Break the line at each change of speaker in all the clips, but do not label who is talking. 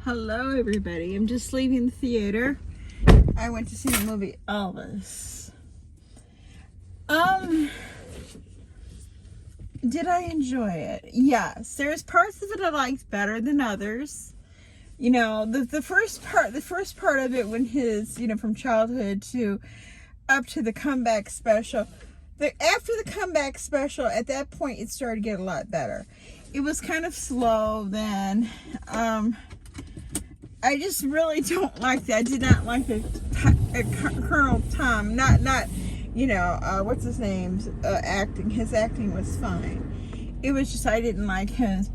Hello everybody, I'm just leaving the theater. I went to see the movie Elvis. Did I enjoy it? Yes, there's parts of it I liked better than others. You know, the first part of it when his, from childhood to up to the comeback special. After the comeback special, at that point it started to get a lot better. It was kind of slow then. I just really don't like that. I did not like the Colonel Tom. Not what's his name's acting. His acting was fine. It was just I didn't like his,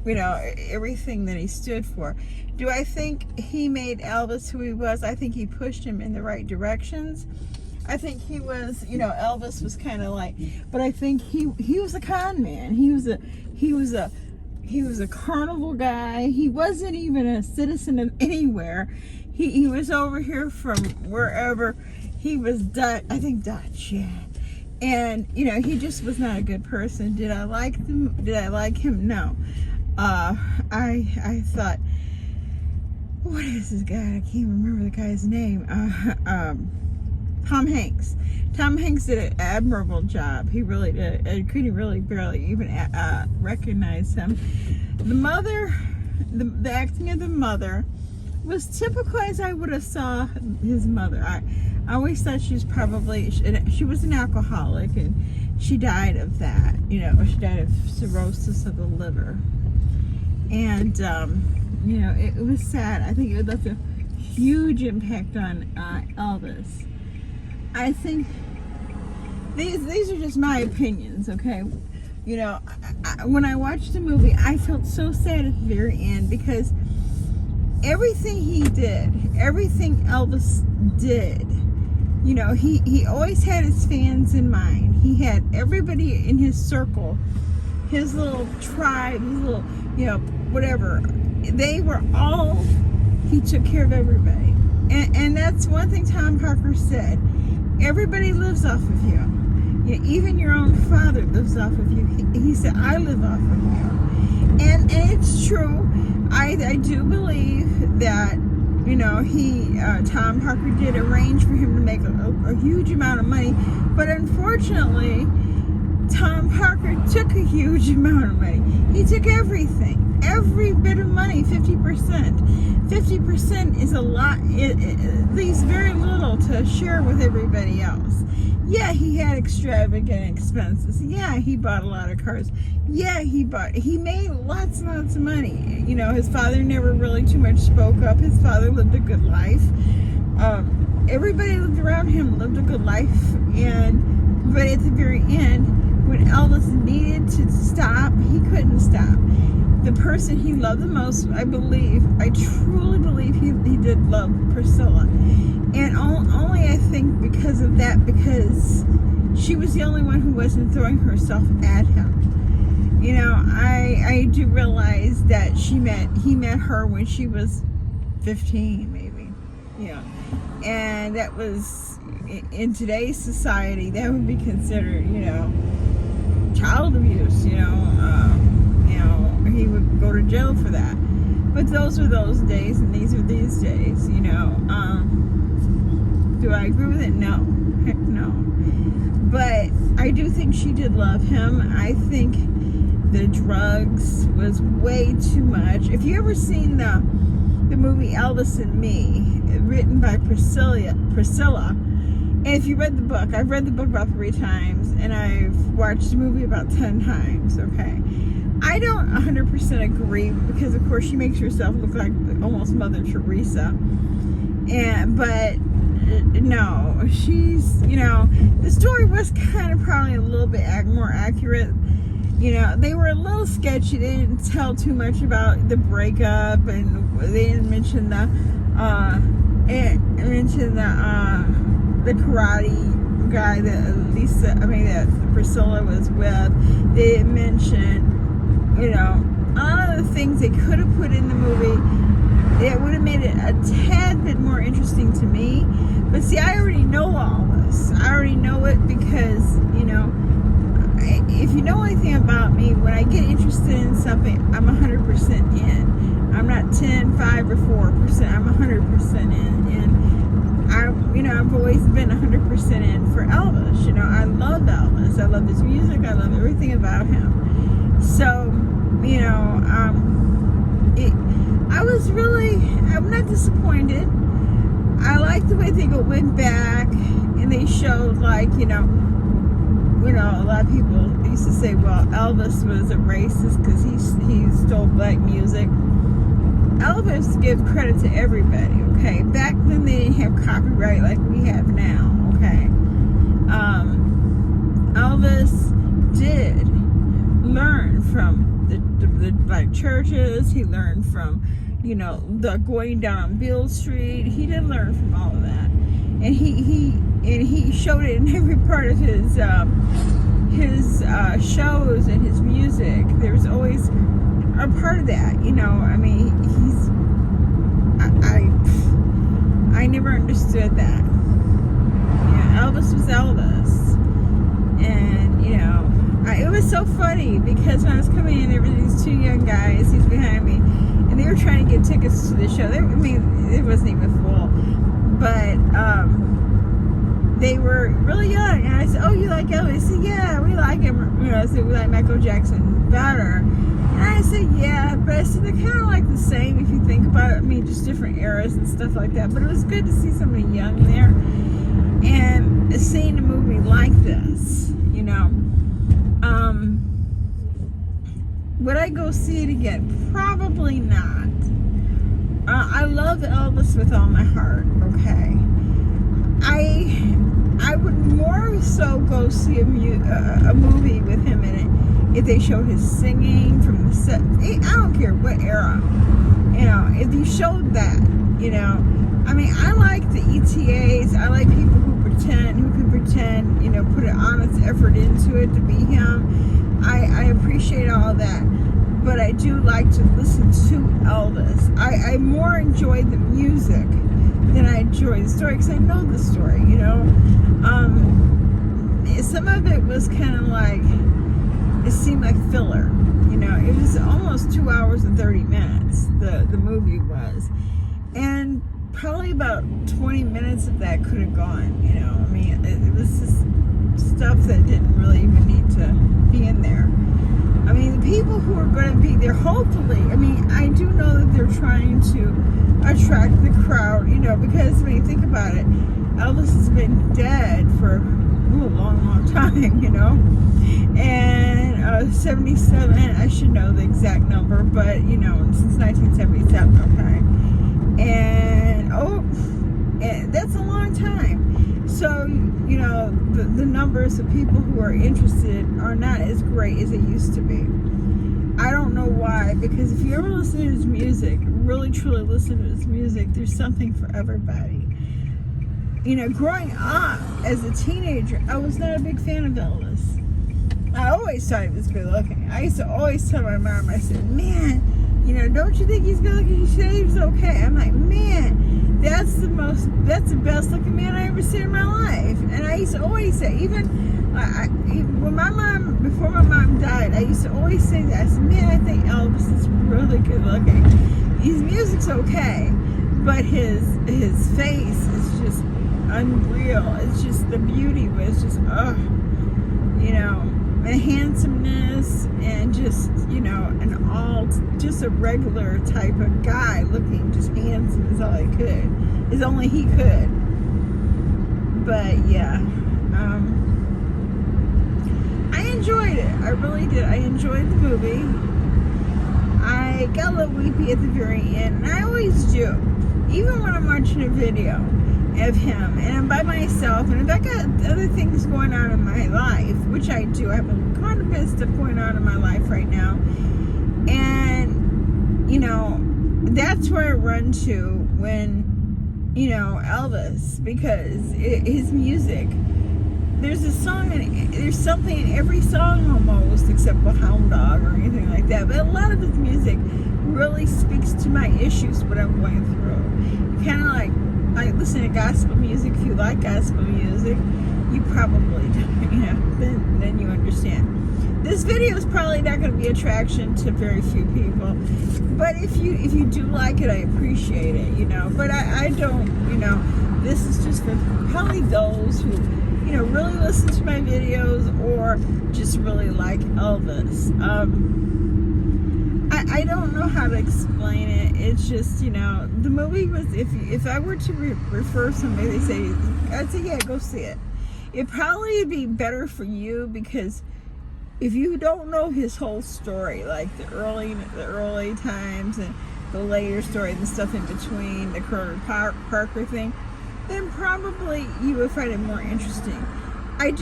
everything that he stood for. Do I think he made Elvis who he was? I think he pushed him in the right directions. I think he was, Elvis was kind of like, but I think he was a con man. He was a carnival guy. He wasn't even a citizen of anywhere. He was over here from wherever. He was Dutch, I think Dutch, yeah. And he just was not a good person. Did I like him? No. I thought, what is this guy? I can't remember the guy's name. Tom Hanks. Tom Hanks did an admirable job. He really did. I couldn't really barely even recognize him. The mother, the acting of the mother was typical as I would have saw his mother. I always thought she was she was an alcoholic and she died of that. She died of cirrhosis of the liver. And, it was sad. I think it left a huge impact on Elvis. I think these are just my opinions, okay? When I watched the movie, I felt so sad at the very end because everything he did, everything Elvis did, he always had his fans in mind. He had everybody in his circle, his little tribe, his little, whatever. They were all, he took care of everybody. And that's one thing Tom Parker said. Everybody lives off of you. Even your own father lives off of you. He said, I live off of you. And it's true. I do believe that, Tom Parker did arrange for him to make a huge amount of money. But unfortunately, Tom Parker took a huge amount of money. He took everything. Every bit of money, 50%. 50% is a lot. It leaves very little to share with everybody else. Yeah, he had extravagant expenses. Yeah, he bought a lot of cars. Yeah, he made lots and lots of money. His father never really too much spoke up. His father lived a good life. Everybody lived around him lived a good life. But at the very end, when Elvis needed to stop, he couldn't stop. The person he loved the most, I truly believe he did love Priscilla. And only I think because of that, because she was the only one who wasn't throwing herself at him. I do realize that he met her when she was 15, maybe. And that was, in today's society, that would be considered, child abuse, he would go to jail for that. But those were those days and these are these days, Do I agree with it? No. Heck no. But I do think she did love him. I think the drugs was way too much. If you ever seen the movie Elvis and Me, written by Priscilla, and if you read the book, I've read the book about 3 times and I've watched the movie about 10 times, okay? I don't 100% agree because, of course, she makes herself look like almost Mother Teresa. But no, she's, the story was kind of probably a little bit more accurate. They were a little sketchy. They didn't tell too much about the breakup, and they didn't mention the karate guy that Priscilla was with. They didn't mention. All of the things they could have put in the movie, it would have made it a tad bit more interesting to me. But see, I already know all this. I already know it because, if you know anything about me, when I get interested in something, I'm 100% in. I'm not 10, 5, or 4%. I'm 100% in. And I've always been 100% in for Elvis. I love Elvis. I love his music. I love everything about him. So, I'm not disappointed. I like the way they went back and they showed, a lot of people used to say, well, Elvis was a racist because he stole black music. Elvis gives credit to everybody, okay? Back then they didn't have copyright like we have now, okay? Elvis did learn from the black churches. He learned from, the going down on Beale Street. He did learn from all of that. And he showed it in every part of his shows and his music. There's always a part of that, I never understood that. Elvis was Elvis. And, it was so funny because when I was coming in, there were these two young guys, he's behind me, and they were trying to get tickets to the show. It wasn't even full. But, they were really young, and I said, "Oh, you like Elvis?" He said, "Yeah, we like him." I said, "We like Michael Jackson better." And I said, "Yeah," but I said, "They're kind of like the same if you think about it. Just different eras and stuff like that." But it was good to see somebody young there, and seeing a movie like this, Would I go see it again? Probably not. I love Elvis with all my heart. Okay. I would more so go see a movie with him in it if they showed his singing from the set. I don't care what era. If you showed that, I like the ETAs. I like people who can pretend, put an honest effort into it to be him. I appreciate all that. But I do like to listen to Elvis. I more enjoy the music than I enjoy the story because I know the story, Some of it was kind of like, it seemed like filler, It was almost 2 hours and 30 minutes, the movie was. And probably about 20 minutes of that could have gone, It was just stuff that didn't really even need to be in there. The people who are going to be there, hopefully, I do know that they're trying to attract the crowd, because when you think about it, Elvis has been dead for a long time, and 77, I should know the exact number, but, since 1977, okay, and that's a long time. So, the numbers of people who are interested are not as great as it used to be. I don't know why, because if you ever listen to his music, really truly listen to his music, there's something for everybody. Growing up as a teenager, I was not a big fan of Elvis. I always thought he was good looking. I used to always tell my mom, I said, "Man, don't you think he's good looking?" She said he was okay. I'm like, "Man, that's the best looking man I ever seen in my life." And I used to always say, even before my mom died, I used to always say that. I said, "Man, I think Elvis is really good looking. His music's okay, but his face is just unreal. It's just the beauty was just, the handsomeness and just, just a regular type of guy looking just handsome is all is only he could." But yeah, I enjoyed it. I really did. I enjoyed the movie. I got a little weepy at the very end, and I always do. Even when I'm watching a video of him, and I'm by myself, and if I got other things going on in my life, which I do, I have quite a bit of stuff going on in my life right now, and, that's where I run to when, Elvis, because his music, there's something in every song almost, except for Hound Dog or anything like that, but a lot of his music really speaks to my issues, what I'm going through. Kind of like listen to gospel music. If you like gospel music, you probably do, then you understand. this video is probably not going to be attraction to very few people, but if you do like it, I appreciate it, you know. But I don't, you know, this is just for probably those who, you know, really listen to my videos or just really like Elvis. I don't know how to explain it. It's just, you know, the movie was, if I were to refer somebody, they say, I'd say, yeah, go see it. It probably would be better for you, because if you don't know his whole story, like the early times and the later story and the stuff in between, the Colonel Parker thing, then probably you would find it more interesting. I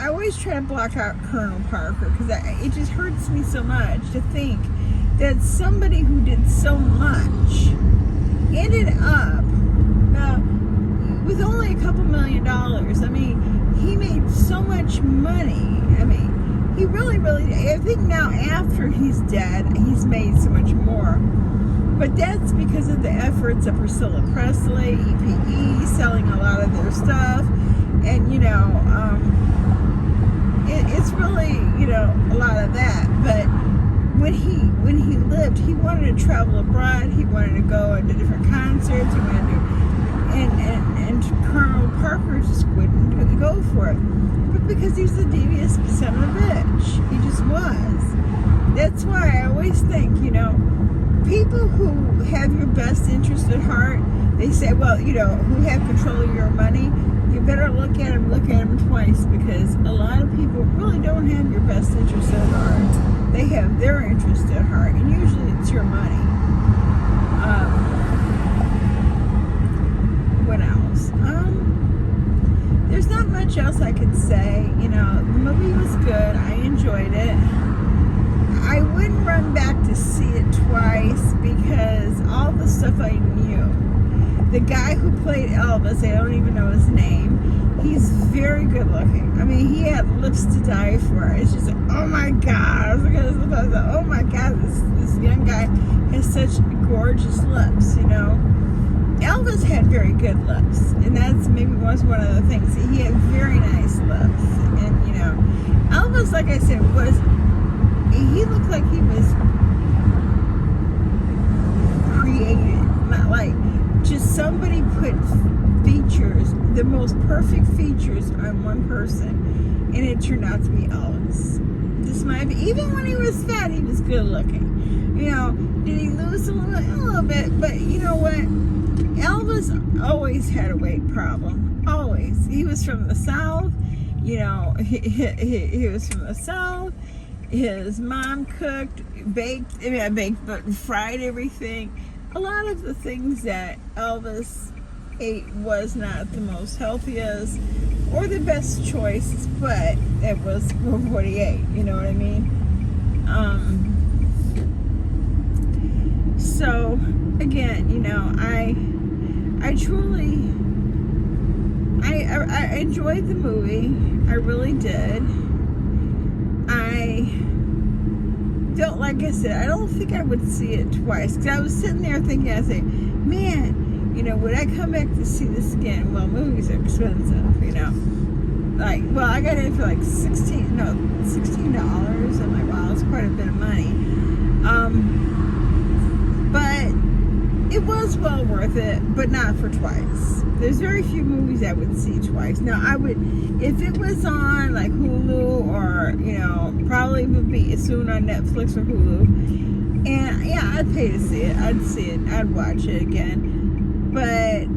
always try to block out Colonel Parker, because it just hurts me so much to think that somebody who did so much ended up with only a couple $1 million. I mean, he made so much money. I mean, he really, I think now after he's dead, he's made so much more. But that's because of the efforts of Priscilla Presley, EPE, selling a lot of their stuff. And, you know, it's really, you know, a lot of that. But when he lived, he wanted to travel abroad. He wanted to go into different concerts. He wanted to, and Colonel Parker just wouldn't go for it. But because he's a devious son of a bitch. He just was. That's why I always think, you know, people who have your best interest at heart, they say, well, you know, who have control of your money, you better look at them twice, because a lot of people really don't have your best interest at heart. They have their interest at heart, and usually it's your money. What else? There's not much else I could say. You know, the movie was good. I enjoyed it. I wouldn't run back to see it twice, because all the stuff I knew. The guy who played Elvis, I don't even know his name, he's very good looking. I mean, he had lips to die for. It's just like, oh my God. I was looking at his lips, I was like, oh my God, this young guy has such gorgeous lips, you know. Elvis had very good lips, and that's maybe was one of the things. He had very nice lips. And, you know, Elvis, like I said, he looked like he was created, not like just somebody put features, the most perfect features on one person, and it turned out to be Elvis. This might be, even when he was fat, he was good looking. You know, did he lose a little bit? But you know what? Elvis always had a weight problem. Always. He was from the South. You know, he was from the South. His mom cooked, but fried everything. A lot of the things that Elvis ate was not the most healthiest or the best choice, but it was what he ate, you know what I mean? So, again, you know, I truly, I enjoyed the movie. I really did. Don't, like I said, I don't think I would see it twice, because I was sitting there thinking, I say, man, you know, would I come back to see this again? Well, movies are expensive, you know. Like, well, I got it for like $16. I'm like, wow, that's quite a bit of money. But it was well worth it, but not for twice. There's very few movies I would see twice. Now, I would, if it was on like Hulu, or, you know, probably would be soon on Netflix or Hulu. And yeah, I'd pay to see it. I'd see it. I'd watch it again. But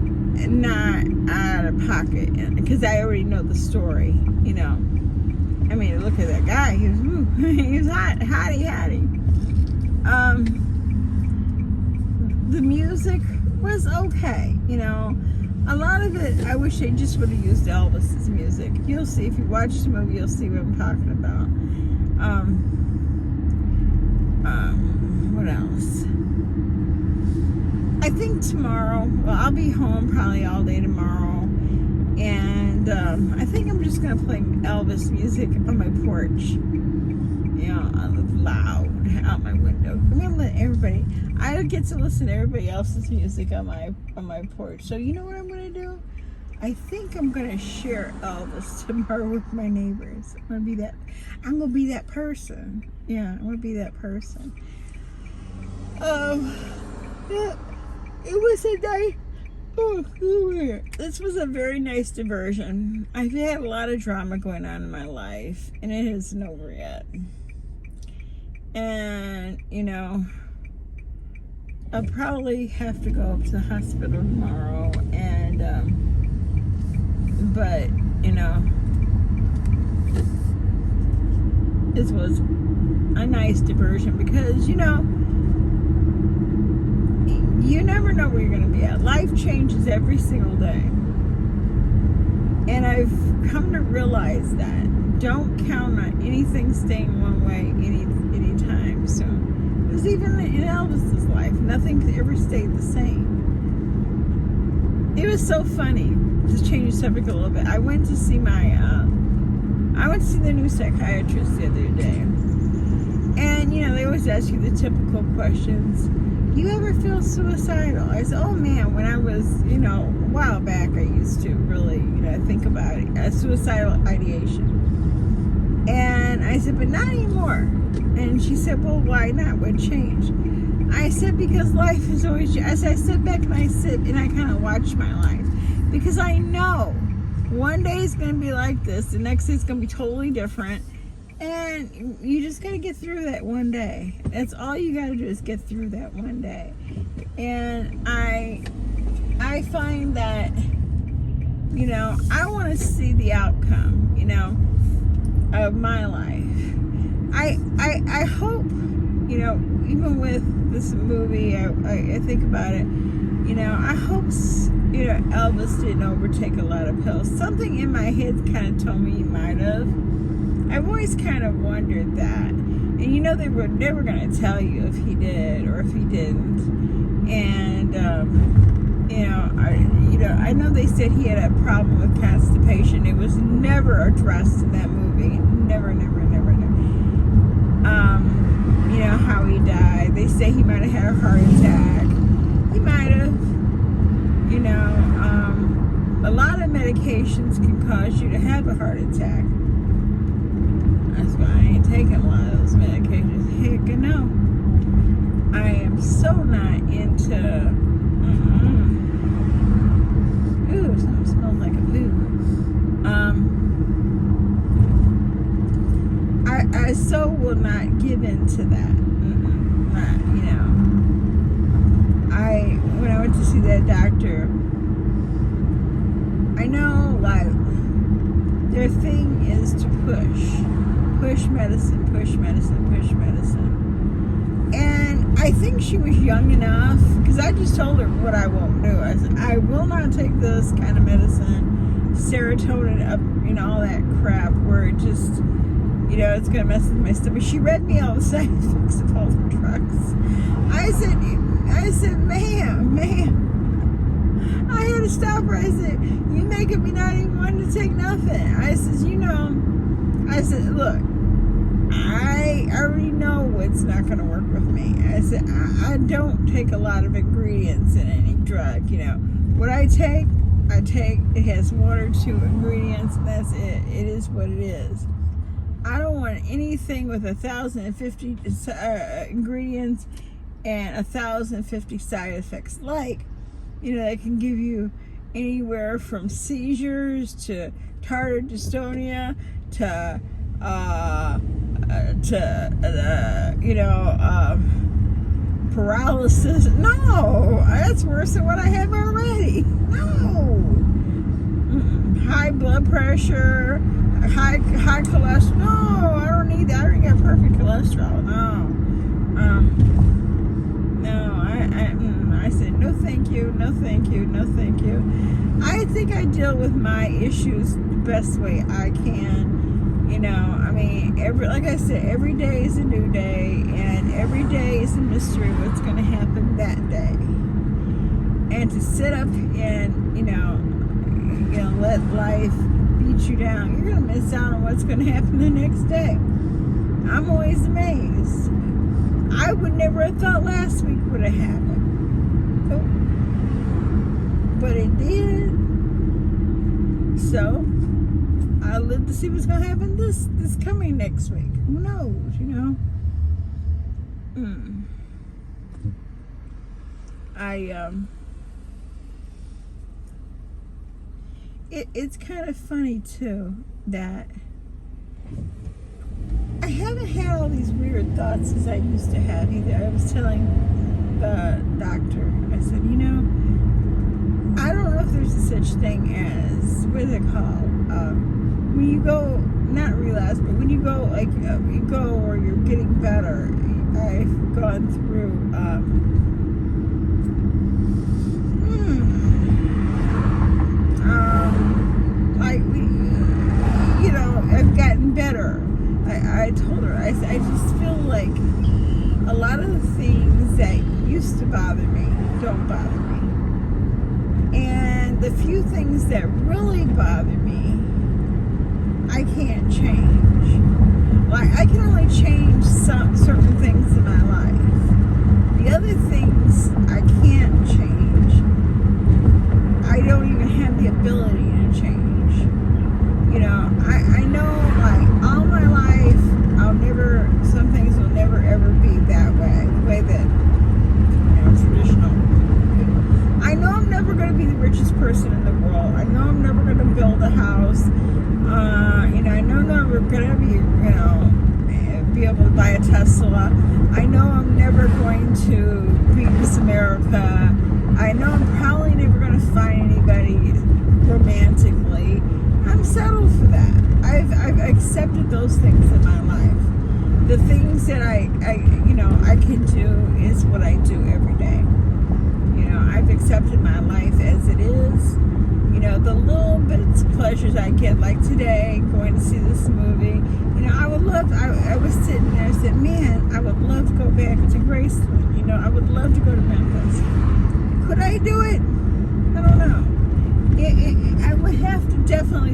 not out of pocket, because I already know the story, you know. I mean, look at that guy. He was hottie. The music was okay, you know. A lot of it, I wish they just would have used Elvis's music. You'll see, if you watch the movie, you'll see what I'm talking about. What else? I think tomorrow, well, I'll be home probably all day tomorrow, and I think I'm just gonna play Elvis music on my porch, you know, loud out my window. I'm gonna let everybody, I get to listen to everybody else's music on my porch. So you know what I'm gonna do? I think I'm gonna share Elvis tomorrow with my neighbors. I'm gonna be that person. Yeah, I'm gonna be that person. Yeah, it was a nice. Oh, this was a very nice diversion. I've had a lot of drama going on in my life, and it isn't over yet. And I'll probably have to go up to the hospital tomorrow, and but this was a nice diversion because you never know where you're going to be at. Life changes every single day, and I've come to realize that don't count on anything staying one way anytime soon. Because even in Elvis's life, nothing ever stayed the same. It was so funny. To change the subject a little bit, I went to see the new psychiatrist the other day, and they always ask you the typical questions. Do you ever feel suicidal? I said, oh man, when I was a while back, I used to really think about it, suicidal ideation. And I said, but not anymore. And she said, well, why not? What changed? I said, because life is always, as I sit back and I sit and I kind of watch my life, because I know one day is going to be like this, the next day is going to be totally different, and you just got to get through that one day. That's all you got to do is get through that one day. And I find that, I want to see the outcome, of my life. I hope, even with this movie, I think about it, I hope, Elvis didn't overtake a lot of pills. Something in my head kind of told me he might have. I've always kind of wondered that. And they were never going to tell you if he did or if he didn't. And, I know they said he had a problem with constipation. It was never addressed in that movie. Never. How he died. They say he might have had a heart attack. He might have. A lot of medications can cause you to have a heart attack. That's why I ain't taking a lot of those medications. Heck no. I am so not into. Ooh, something smells like a poo. I so will not give in to that. When I went to see that doctor, I know, like, their thing is to push medicine. And I think she was young enough, because I just told her what I won't do. I said, I will not take this kind of medicine, serotonin up, all that crap, where it just, it's going to mess with my stomach. She read me all the side effects of all the drugs. I said, ma'am, I had to stop her. I said, you making me not even want to take nothing. I said, look, I already know what's not going to work with me. I said, I don't take a lot of ingredients in any drug. What I take, it has 1 or 2 ingredients, and that's it. It is what it is. I don't want anything with 1,050 ingredients and 1,050 side effects. Like, they can give you anywhere from seizures to tardive dystonia to paralysis. No, that's worse than what I have already. No. High blood pressure, high cholesterol. No, I don't need that. I already got perfect cholesterol. No. I said, no thank you. I think I deal with my issues the best way I can. Like I said, every day is a new day, and every day is a mystery what's going to happen that day. And to sit up and, let life beat you down, you're going to miss out on what's going to happen the next day. I'm always amazed. I would never have thought last week would have happened. But it did. So I'll live to see what's gonna happen this coming next week. Who knows, you know? It's kind of funny too that I haven't had all these weird thoughts as I used to have either. I was telling the doctor, I said, you know, I don't know if there's a such thing as, what is it called? When you go, not relapse, but when you go, like, you go or you're getting better. I've gone through, you know, I've gotten better. I told her, I just feel like a lot of the things that used to bother me don't bother me. And the few things that really bother me, I can't change. Like, I can only change some certain things in my life. The other things I can't change. I don't even have the ability to change. You know, I know, like, all my life, some things will never ever be that way, the way that, you know, traditional people. I know I'm never going to be the richest person in the world. I know I'm never going to build a house. You know, I know I'm never going to be, you know, be able to buy a Tesla. I know I'm never going to be Miss America. I know I'm probably never going to find anybody romantically. I'm settled for that. I've accepted those things in my life. The things that I can do is what I do every day. You know, I've accepted my life as it is. You know, the little bits of pleasures I get, like today, going to see this movie. You know, I was sitting there and said, man, I would love to go back to Graceland. You know, I would love to go to Memphis. Could I do it? I don't know. I would have to definitely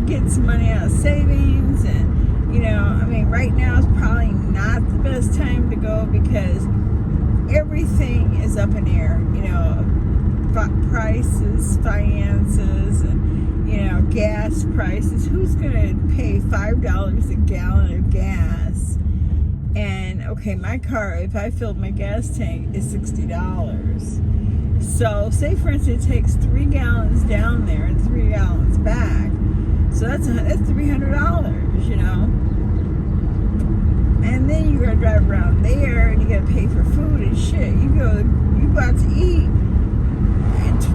get some money out of savings, and, you know, I mean, right now is probably not the best time to go because everything is up in the air, you know, prices, finances, and, you know, gas prices. Who's going to pay $5 a gallon of gas? And, okay, my car, if I filled my gas tank, is $60. So, say for instance, it takes 3 gallons down there and 3 gallons back. So that's $300, you know. And then you gotta drive around there, and you gotta pay for food and shit. You go out to eat.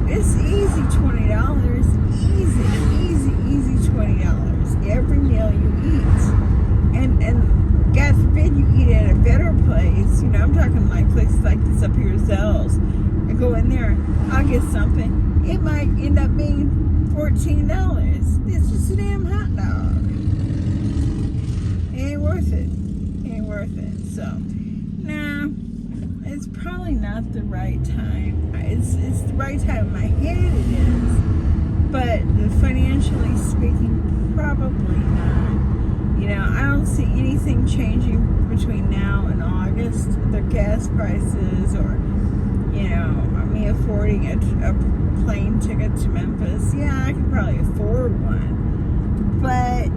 It's easy $20. Easy $20. Every meal you eat, and God forbid you eat at a better place. You know, I'm talking like places like this up here, Zell's. I go in there, I'll get something. It might end up being $14. It's just a damn hot dog. It ain't worth it. So, nah, it's probably not the right time. It's the right time in my head, it is. But financially speaking, probably not. You know, I don't see anything changing between now and August. The gas prices, or, you know, me affording a plane ticket to Memphis. Yeah, I could probably afford one, but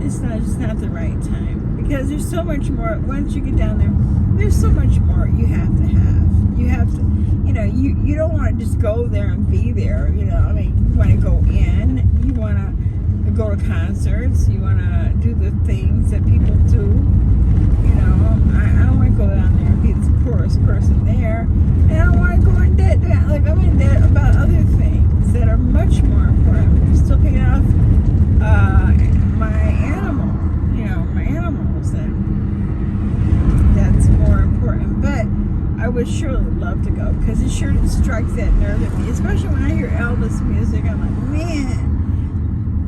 it's just not the right time, because there's so much more. Once you get down there, there's so much more you have to have. You have to, you know, you don't want to just go there and be there. You know, I mean, you want to go in. You want to go to concerts. You want to do the things that people do. You know, I don't want to go down there and be the poorest person there. And I don't want to go in debt. Like, I'm in debt about other things that are much more important. I'm still paying off my animals, and that's more important. But I would surely love to go, because it sure strikes that nerve at me, especially when I hear Elvis music. I'm like, man.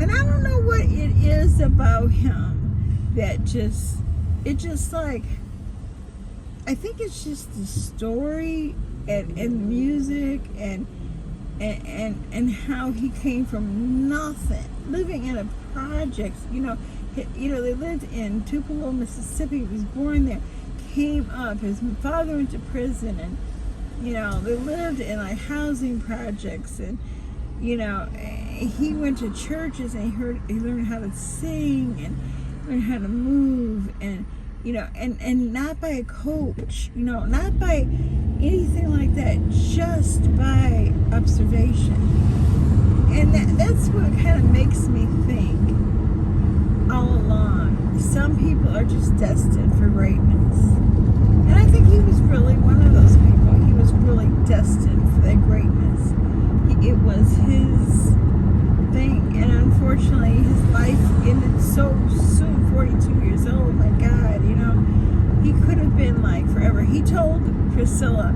And I don't know what it is about him that it just like, I think it's just the story and music and how he came from nothing, living in a project. You know, they lived in Tupelo, Mississippi. He was born there, came up. His father went to prison, and, you know, they lived in like housing projects, and you know, he went to churches and he learned how to sing and learned how to move, and you know, and not by a coach, you know, not by anything like that, just by observation. And that's what kind of makes me think all along, some people are just destined for greatness. And I think he was really one of those people. He was really destined for that greatness. It was his thing. And unfortunately, his life ended so soon, 42 years old. My God, you know, he could have been like forever. He told Priscilla,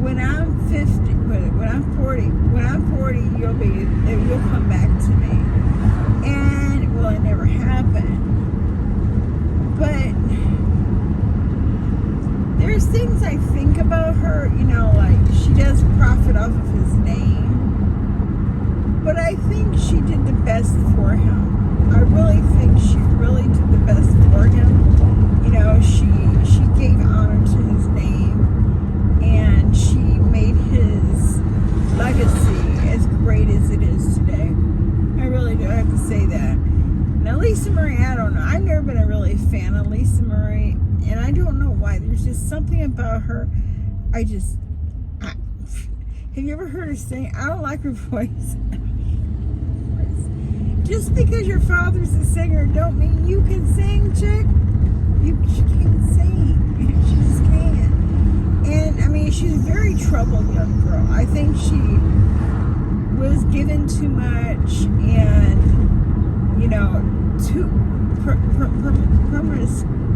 when I'm 50, when I'm 40, you'll come back to me. And, well, it never happened. But there's things I think about her, you know, like she does profit off of his name. But I think she did the best for him. I really think she really did the best for him. You know, she gave honor to his name, and she made his legacy as great as it is today. I really do have to say that. Now, Lisa Marie, I don't know. I've never been a really fan of Lisa Marie, and I don't know why. There's just something about her. Have you ever heard her sing? I don't like her voice. Just because your father's a singer don't mean you can sing, chick. She can't sing. She just can't. And, I mean, she's a very troubled young girl. I think she was given too much, and, you know,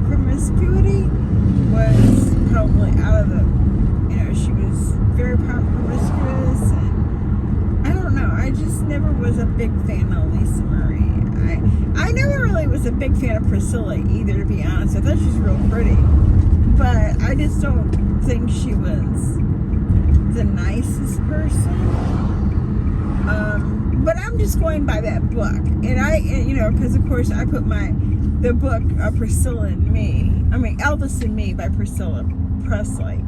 promiscuity was probably out of the, you know, she was very promiscuous, and I don't know, I just never was a big fan of Lisa Marie. I never really was a big fan of Priscilla either, to be honest. I thought she was real pretty, but I just don't think she was the nicest person. But I'm just going by that book, and you know, because of course I put the book Priscilla and Me, Elvis and Me by Priscilla Presley.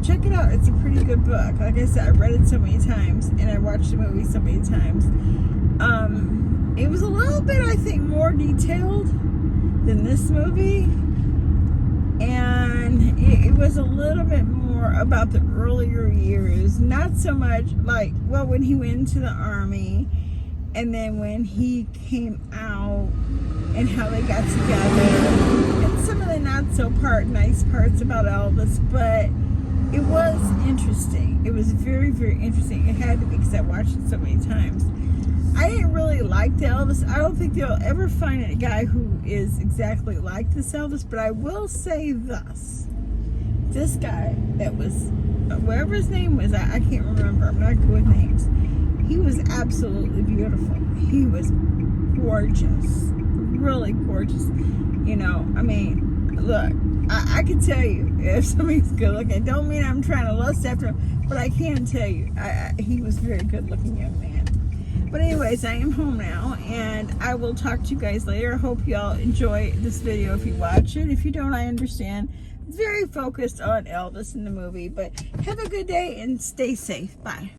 Check it out, it's a pretty good book. Like I said, I read it so many times, and I watched the movie so many times. It was a little bit, I think, more detailed than this movie, and it was a little bit more about the earlier years, not so much like, well, when he went into the army, and then when he came out, and how they got together, and some of the not so nice parts about Elvis. But it was interesting. It was very, very interesting. It had to be, because I watched it so many times. I didn't really like the Elvis. I don't think they'll ever find a guy who is exactly like this Elvis, but I will say this. This guy that was, whatever his name was, I can't remember. I'm not good with names. He was absolutely beautiful. He was gorgeous. Really gorgeous. You know, I mean, look, I can tell you if somebody's good looking. Don't mean I'm trying to lust after him, but I can tell you he was a very good looking young man. But anyways, I am home now, and I will talk to you guys later. I hope y'all enjoy this video if you watch it. If you don't, I understand. It's very focused on Elvis in the movie, but have a good day and stay safe. Bye.